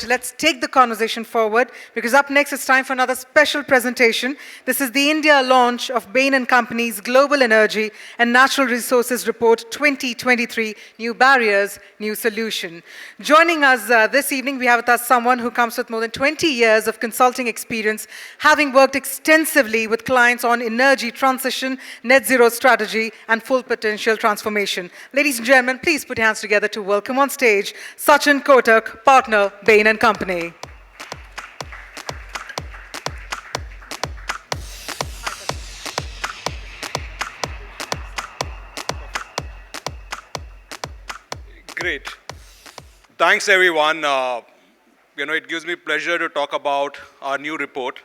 Let's take the conversation forward because up next it's time for another special presentation. This is the India launch of Bain and Company's Global Energy and Natural Resources Report 2023, New Barriers, New Solution. Joining us this evening, we have with us someone who comes with more than 20 years of consulting experience, having worked extensively with clients on energy transition, net zero strategy, and full potential transformation. Ladies and gentlemen, please put your hands together to welcome on stage Sachin Kotak, partner, Bain and Company. Great. Thanks, everyone. It gives me pleasure to talk about our new report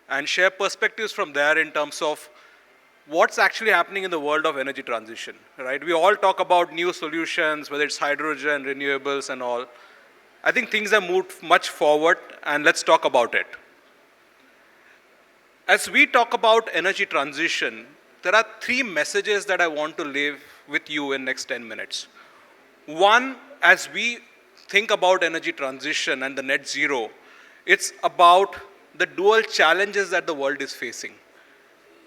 and share perspectives from there in terms of what's actually happening in the world of energy transition, right? We all talk about new solutions, whether it's hydrogen, renewables, and all. I think things have moved much forward, and let's talk about it. As we talk about energy transition, there are three messages that I want to leave with you in next 10 minutes. One, as we think about energy transition and the net zero, it's about the dual challenges that the world is facing.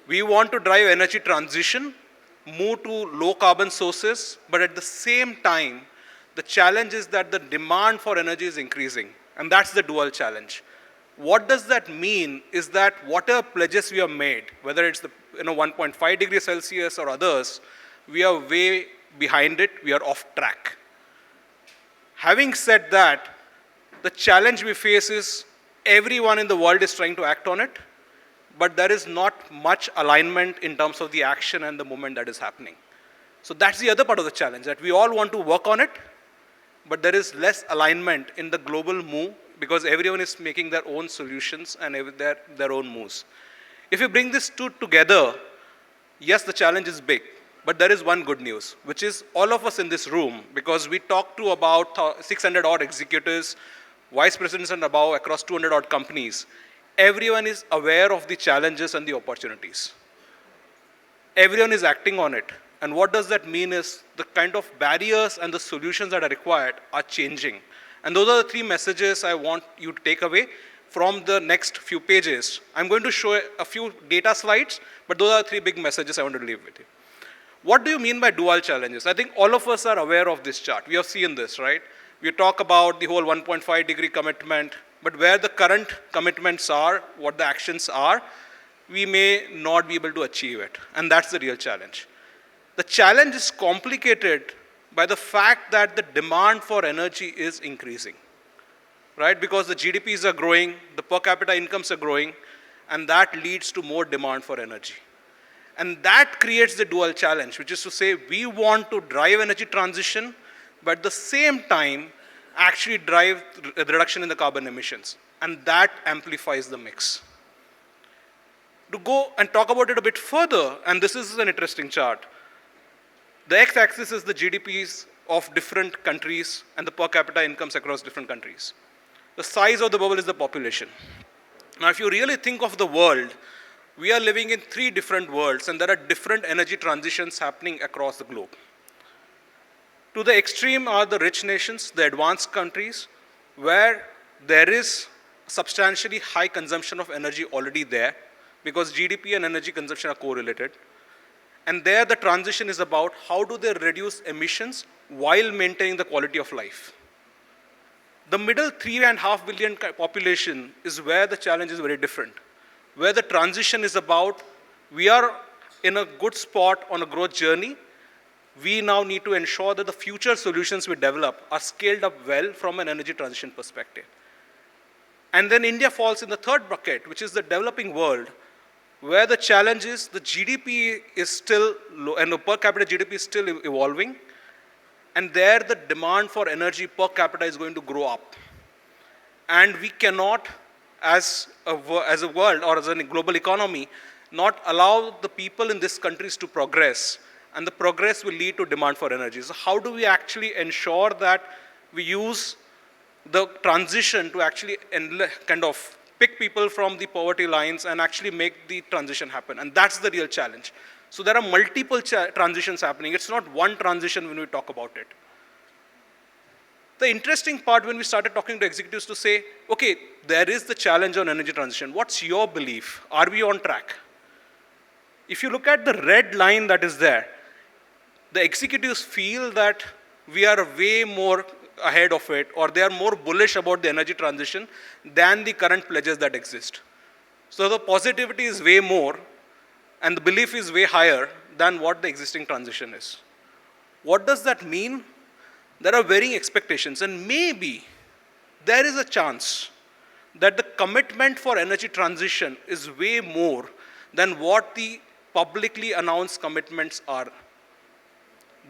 We want to drive energy transition, move to low carbon sources, but at the same time, the challenge is that the demand for energy is increasing, and that's the dual challenge. What does that mean is that whatever pledges we have made, whether it's the 1.5 degrees Celsius or others, we are way behind it, we are off track. Having said that, the challenge we face is everyone in the world is trying to act on it, but there is not much alignment in terms of the action and the movement that is happening. So that's the other part of the challenge, that we all want to work on it, but there is less alignment in the global move because everyone is making their own solutions and their own moves. If you bring these two together, yes, the challenge is big, but there is one good news, which is all of us in this room, because we talked to about 600 odd executives, vice presidents and above across 200 odd companies. Everyone is aware of the challenges and the opportunities. Everyone is acting on it. And what does that mean is the kind of barriers and the solutions that are required are changing. And those are the three messages I want you to take away from the next few pages. I'm going to show a few data slides, but those are the three big messages I want to leave with you. What do you mean by dual challenges? I think all of us are aware of this chart. We have seen this, right? We talk about the whole 1.5 degree commitment, but where the current commitments are, what the actions are, we may not be able to achieve it. And that's the real challenge. The challenge is complicated by the fact that the demand for energy is increasing, right? Because the GDPs are growing, the per capita incomes are growing, and that leads to more demand for energy. And that creates the dual challenge, which is to say we want to drive energy transition, but at the same time, actually drive a reduction in the carbon emissions. And that amplifies the mix. To go and talk about it a bit further, and this is an interesting chart. The x-axis is the GDPs of different countries and the per capita incomes across different countries. The size of the bubble is the population. Now, if you really think of the world, we are living in three different worlds, and there are different energy transitions happening across the globe. To the extreme are the rich nations, the advanced countries, where there is substantially high consumption of energy already there, because GDP and energy consumption are correlated. And there the transition is about how do they reduce emissions while maintaining the quality of life. The middle 3.5 billion population is where the challenge is very different, where the transition is about we are in a good spot on a growth journey. We now need to ensure that the future solutions we develop are scaled up well from an energy transition perspective. And then India falls in the third bucket, which is the developing world, where the challenge is the GDP is still low, and the per capita GDP is still evolving, and there the demand for energy per capita is going to grow up. And we cannot, as a world or as a global economy, not allow the people in these countries to progress, and the progress will lead to demand for energy. So how do we actually ensure that we use the transition to actually kind of pick people from the poverty lines and actually make the transition happen? And that's the real challenge. So there are multiple transitions happening. It's not one transition when we talk about it. The interesting part when we started talking to executives to say, okay, there is the challenge on energy transition. What's your belief? Are we on track? If you look at the red line that is there, the executives feel that we are way more ahead of it, or they are more bullish about the energy transition than the current pledges that exist. So the positivity is way more, and the belief is way higher than what the existing transition is. What does that mean? There are varying expectations, and maybe there is a chance that the commitment for energy transition is way more than what the publicly announced commitments are.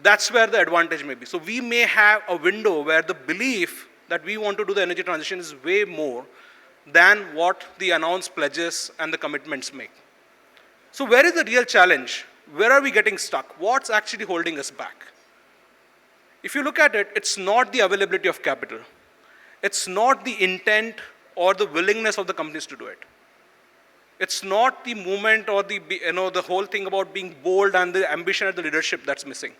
That's where the advantage may be. So we may have a window where the belief that we want to do the energy transition is way more than what the announced pledges and the commitments make. So where is the real challenge? Where are we getting stuck? What's actually holding us back? If you look at it, it's not the availability of capital. It's not the intent or the willingness of the companies to do it. It's not the movement or the whole thing about being bold and the ambition at the leadership that's missing.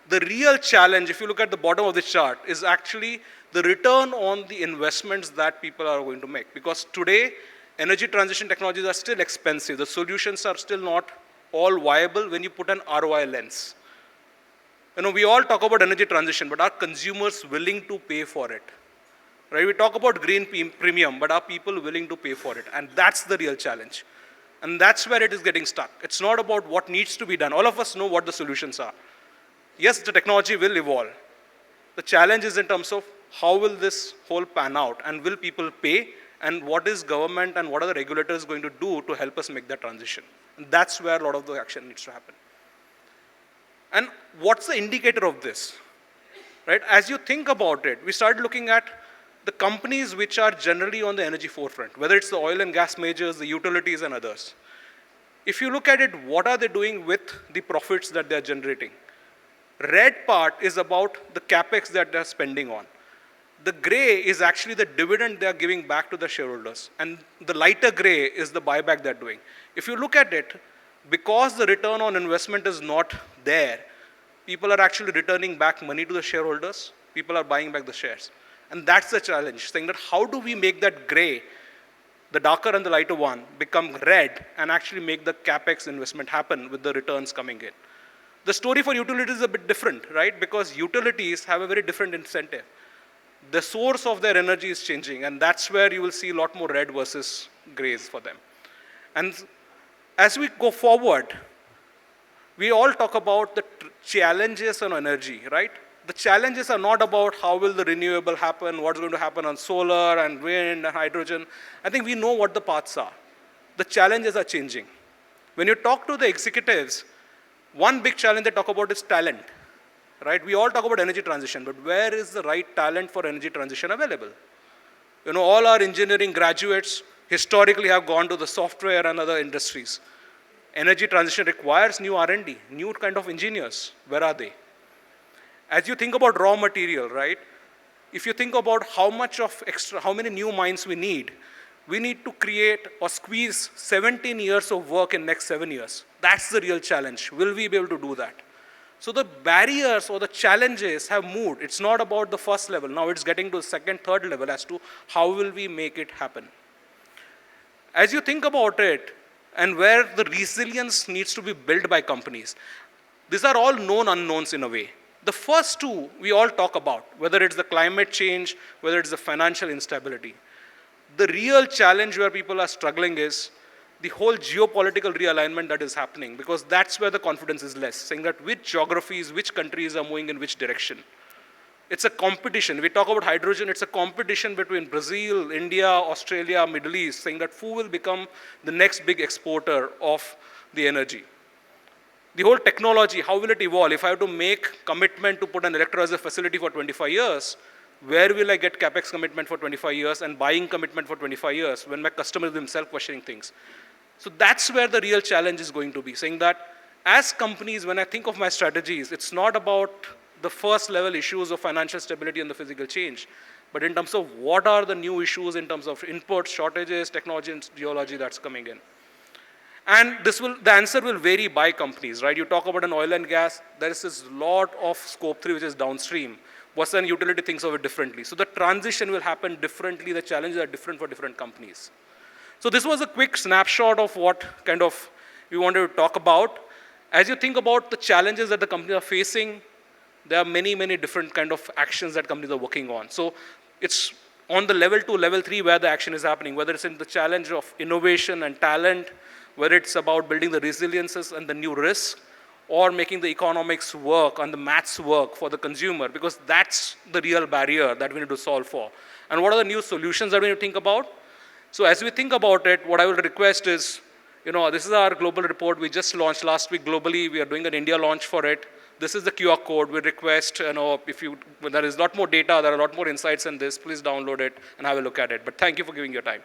The real challenge, if you look at the bottom of the chart, is actually the return on the investments that people are going to make. Because today, energy transition technologies are still expensive. The solutions are still not all viable when you put an ROI lens. We all talk about energy transition, but are consumers willing to pay for it? Right? We talk about green premium, but are people willing to pay for it? And that's the real challenge. And that's where it is getting stuck. It's not about what needs to be done. All of us know what the solutions are. Yes, the technology will evolve. The challenge is in terms of how will this whole pan out, and will people pay, and what is government and what are the regulators going to do to help us make that transition? And that's where a lot of the action needs to happen. And what's the indicator of this? Right? As you think about it, we started looking at the companies which are generally on the energy forefront, whether it's the oil and gas majors, the utilities, and others. If you look at it, what are they doing with the profits that they're generating? Red part is about the capex that they're spending on. The gray is actually the dividend they're giving back to the shareholders. And the lighter gray is the buyback they're doing. If you look at it, because the return on investment is not there, people are actually returning back money to the shareholders. People are buying back the shares. And that's the challenge, saying that how do we make that gray, the darker and the lighter one, become red and actually make the capex investment happen with the returns coming in. The story for utilities is a bit different, right? Because utilities have a very different incentive. The source of their energy is changing, and that's where you will see a lot more red versus grays for them. And as we go forward, we all talk about the challenges on energy, right? The challenges are not about how will the renewable happen, what's going to happen on solar and wind and hydrogen. I think we know what the paths are. The challenges are changing. When you talk to the executives, one big challenge they talk about is talent, right? We all talk about energy transition, but where is the right talent for energy transition available? All our engineering graduates historically have gone to the software and other industries. Energy transition requires new R&D, new kind of engineers. Where are they? As you think about raw material, right? If you think about how many new mines we need to create or squeeze 17 years of work in next 7 years. That's the real challenge. Will we be able to do that? So the barriers or the challenges have moved. It's not about the first level. Now it's getting to the second, third level as to how will we make it happen. As you think about it, and where the resilience needs to be built by companies, these are all known unknowns in a way. The first two we all talk about, whether it's the climate change, whether it's the financial instability. The real challenge where people are struggling is the whole geopolitical realignment that is happening, because that's where the confidence is less, saying that which geographies, which countries are moving in which direction. It's a competition. We talk about hydrogen, it's a competition between Brazil, India, Australia, Middle East, saying that who will become the next big exporter of the energy. The whole technology, how will it evolve? If I have to make commitment to put an electrolyzer facility for 25 years, where will I get capex commitment for 25 years and buying commitment for 25 years when my customer is himself questioning things? So that's where the real challenge is going to be, saying that as companies, when I think of my strategies, it's not about the first level issues of financial stability and the physical change, but in terms of what are the new issues in terms of inputs, shortages, technology and geology that's coming in. And the answer will vary by companies, right? You talk about an oil and gas, there is this lot of scope 3 which is downstream, versus utility thinks of it differently. So the transition will happen differently. The challenges are different for different companies. So this was a quick snapshot of what kind of we wanted to talk about. As you think about the challenges that the companies are facing, there are many, many different kind of actions that companies are working on. So it's on the level 2, level 3 where the action is happening, whether it's in the challenge of innovation and talent, whether it's about building the resiliences and the new risks, or making the economics work and the maths work for the consumer, because that's the real barrier that we need to solve for. And what are the new solutions that we need to think about? So as we think about it, what I will request is, this is our global report we just launched last week globally. We are doing an India launch for it. This is the QR code. We request, when there is a lot more data, there are a lot more insights in this, please download it and have a look at it. But thank you for giving your time.